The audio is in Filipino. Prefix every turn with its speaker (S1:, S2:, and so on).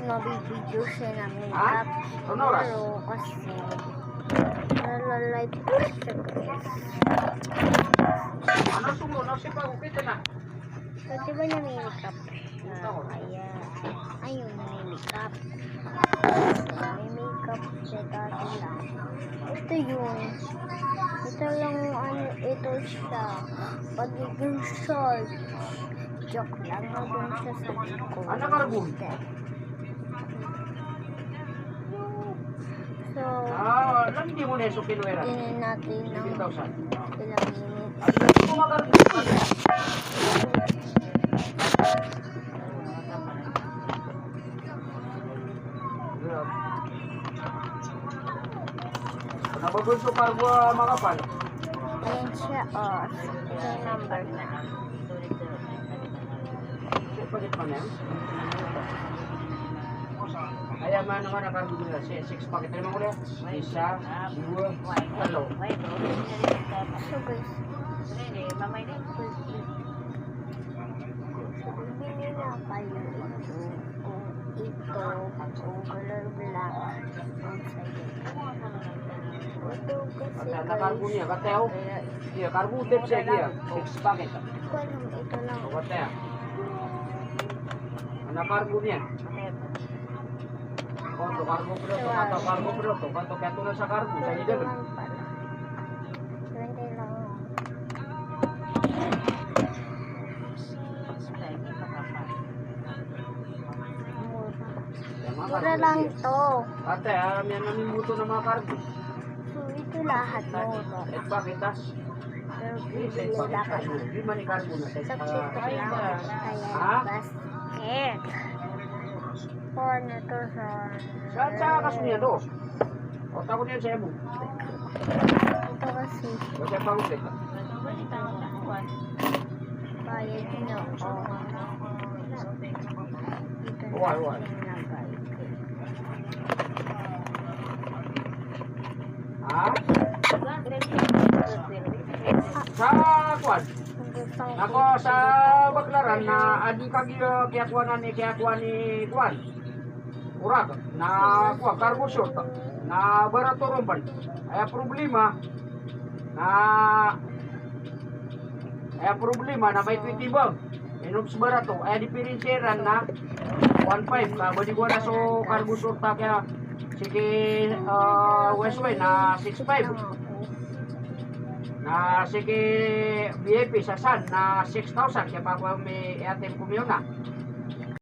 S1: Nabibidyo siya na makeup.
S2: Ano oras?
S1: Pero kasi nalalive po siya guys.
S2: Ano sumunod? Ano siya pa? Kita na.
S1: So diba na may makeup siya? Kaya ayun na may makeup. So, may makeup siya dati lang. Ito yun. Ito lang ano, ito siya. Pagiging short. Joke lang na doon siya sa likod.
S2: Ano karbon?
S1: So,
S2: Lang hindi mo na yung pinuera.
S1: tingnan natin ng
S2: 3,000.
S1: ilang minutes.
S2: Ano kung makarbon? Nababunso karbo makapal.
S1: Ayan siya, oh. Ito yung number na.
S2: Pagit pa na yan. Kaya man naman nakarbo nila. 6 paket na naman ulit. 1, 2, 3.
S1: So guys, bili na kayo kung color black ang sa'yo. Ito kasi
S2: Nakarbo
S1: guys,
S2: niya. Kateo. Iya, karbo tip siya dia. 6 paket.
S1: ko alam ito lang.
S2: Kateo. Nakarbo niya. Konto karbo produkto. Kato karbo produkto. Kanto kaya tulad sa karbo. Sa
S1: 20
S2: nila.
S1: lang pala. 20 lang. Mura lang to.
S2: Ate, alam yan namin buto ng mga karbo.
S1: So ito lahat mura.
S2: Et paketas.
S1: Pero
S2: Sa
S1: bibili
S2: paket
S1: lang
S2: karbo.
S1: kayo.
S2: Di man ni karbo na.
S1: Sa TikTok lang.
S2: Ha?
S1: Kaya basket. For na to sa...
S2: Sa kaso niya do. O tako niya sa emo.
S1: Ito kasi.
S2: O siya pangusik.
S1: Bayad nyo. Oh. Dito
S2: Uwal.
S1: nilagay.
S2: Ha? Sa kwan. Ako sa baklaran na adi kiyatwanan ni kwan. Urak na kwan cargo short na barato rompan. Ay problema na may 20 bag. Inops barato ay diferensyeran na 1.5 ka badi ko na so cargo short ta kaya sige Westway na 6.5. Na sige VIP sa San na 6,000 kaya pa ako may atin kumiyo na